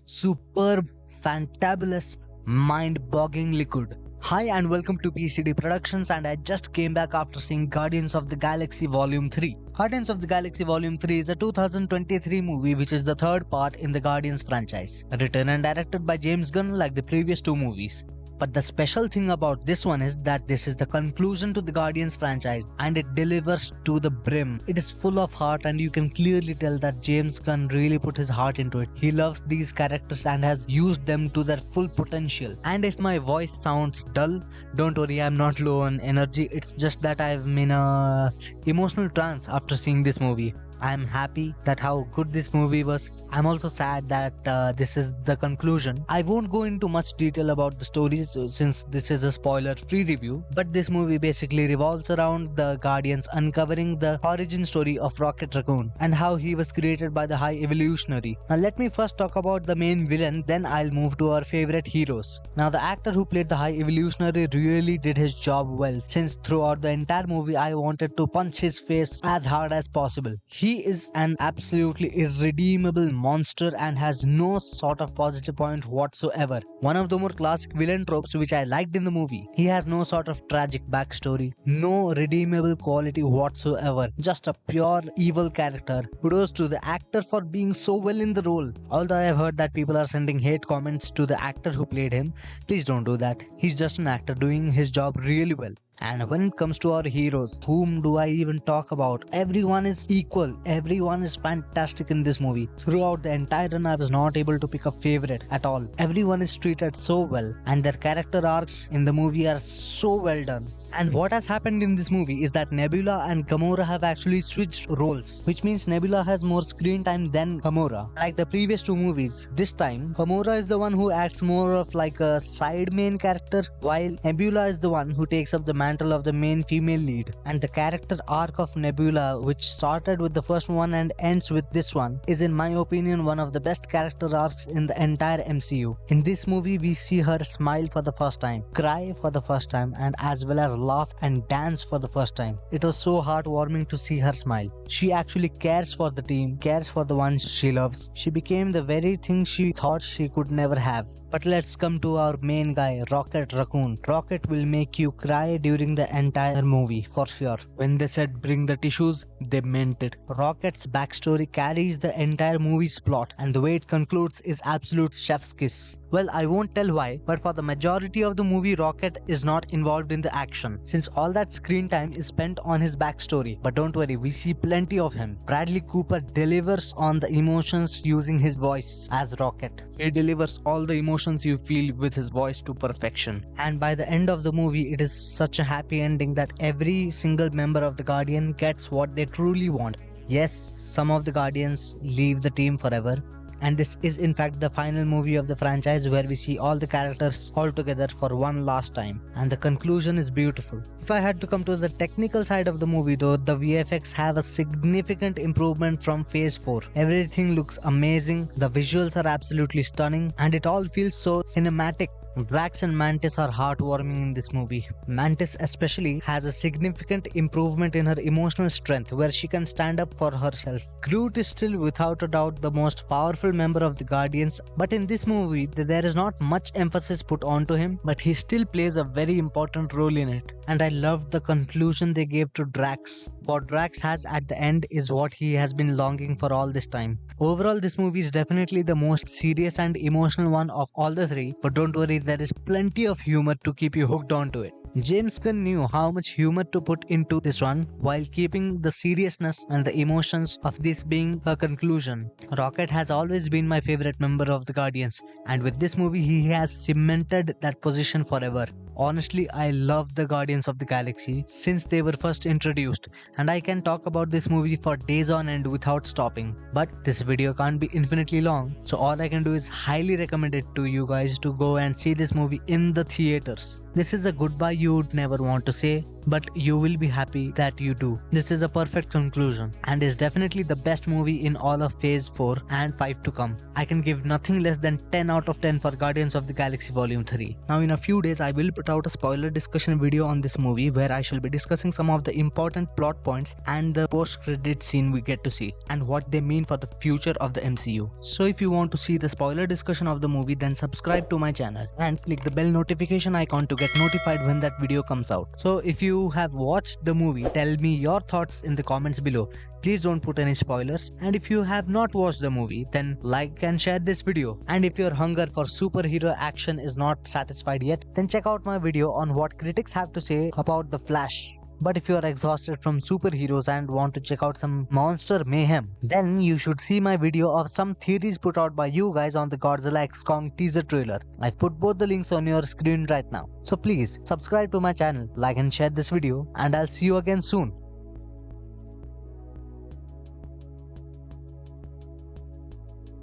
superb, fantabulous, mind-bogglingly good. Hi and welcome to PCD Productions, and I just came back after seeing Guardians of the Galaxy Volume 3. Guardians of the Galaxy Volume 3 is a 2023 movie which is the third part in the Guardians franchise, written and directed by James Gunn like the previous two movies. But the special thing about this one is that this is the conclusion to the Guardians franchise and it delivers to the brim. It is full of heart and you can clearly tell that James Gunn really put his heart into it. He loves these characters and has used them to their full potential. And if my voice sounds dull, don't worry, I'm not low on energy. It's just that I'm in a emotional trance after seeing this movie. I'm happy that how good this movie was. I'm also sad that this is the conclusion. I won't go into much detail about the stories since this is a spoiler-free review, but this movie basically revolves around the Guardians uncovering the origin story of Rocket Raccoon and how he was created by the High Evolutionary. Now let me first talk about the main villain, then I'll move to our favorite heroes. Now the actor who played the High Evolutionary really did his job well, since throughout the entire movie I wanted to punch his face as hard as possible. He is an absolutely irredeemable monster and has no sort of positive point whatsoever. One of the more classic villain tropes which I liked in the movie. He has no sort of tragic backstory, no redeemable quality whatsoever, just a pure evil character. Kudos to the actor for being so well in the role. Although I have heard that people are sending hate comments to the actor who played him, please don't do that. He's just an actor doing his job really well. And when it comes to our heroes, whom do I even talk about? Everyone is equal. Everyone is fantastic in this movie. Throughout the entire run, I was not able to pick a favorite at all. Everyone is treated so well and their character arcs in the movie are so well done. And what has happened in this movie is that Nebula and Gamora have actually switched roles, which means Nebula has more screen time than Gamora. Like the previous two movies, this time Gamora is the one who acts more of like a side main character, while Nebula is the one who takes up the mantle of the main female lead. And the character arc of Nebula, which started with the first one and ends with this one, is in my opinion one of the best character arcs in the entire MCU. In this movie we see her smile for the first time, cry for the first time, and as well as laugh and dance for the first time. It was so heartwarming to see her smile. She actually cares for the team, cares for the ones she loves. She became the very thing she thought she could never have. But let's come to our main guy, Rocket Raccoon. Rocket will make you cry during the entire movie, for sure. When they said bring the tissues, they meant it. Rocket's backstory carries the entire movie's plot, and the way it concludes is absolute chef's kiss. Well, I won't tell why, but for the majority of the movie, Rocket is not involved in the action, since all that screen time is spent on his backstory. But don't worry, we see plenty of him. Bradley Cooper delivers on the emotions using his voice as Rocket. He delivers all the emotions you feel with his voice to perfection. And by the end of the movie, it is such a happy ending that every single member of the Guardian gets what they truly want. Yes, some of the Guardians leave the team forever, and this is in fact the final movie of the franchise where we see all the characters all together for one last time, and the conclusion is beautiful. If I had to come to the technical side of the movie though, the VFX have a significant improvement from phase 4. Everything looks amazing, the visuals are absolutely stunning, and it all feels so cinematic. Drax and Mantis are heartwarming in this movie. Mantis especially has a significant improvement in her emotional strength where she can stand up for herself. Groot is still without a doubt the most powerful member of the Guardians, but in this movie there is not much emphasis put onto him, but he still plays a very important role in it. And I loved the conclusion they gave to Drax. What Drax has at the end is what he has been longing for all this time. Overall, this movie is definitely the most serious and emotional one of all the three, but don't worry, there is plenty of humor to keep you hooked onto it. James Gunn knew how much humor to put into this one while keeping the seriousness and the emotions of this being a conclusion. Rocket has always been my favorite member of the Guardians, and with this movie he has cemented that position forever. Honestly, I love the Guardians of the Galaxy since they were first introduced, and I can talk about this movie for days on end without stopping. But this video can't be infinitely long, so all I can do is highly recommend it to you guys to go and see this movie in the theaters. This is a goodbye you would never want to say, but you will be happy that you do. This is a perfect conclusion and is definitely the best movie in all of Phase 4 and 5 to come. I can give nothing less than 10 out of 10 for Guardians of the Galaxy Volume 3. Now in a few days I will put out a spoiler discussion video on this movie where I shall be discussing some of the important plot points and the post-credit scene we get to see and what they mean for the future of the MCU. So if you want to see the spoiler discussion of the movie, then subscribe to my channel and click the bell notification icon to get notified when that video comes out. So if you have watched the movie, tell me your thoughts in the comments below. Please don't put any spoilers, and if you have not watched the movie, then like and share this video. And if your hunger for superhero action is not satisfied yet, then check out my video on what critics have to say about The Flash. But if you are exhausted from superheroes and want to check out some monster mayhem, then you should see my video of some theories put out by you guys on the Godzilla x Kong teaser trailer. I've put both the links on your screen right now. So please subscribe to my channel, like and share this video, and I'll see you again soon.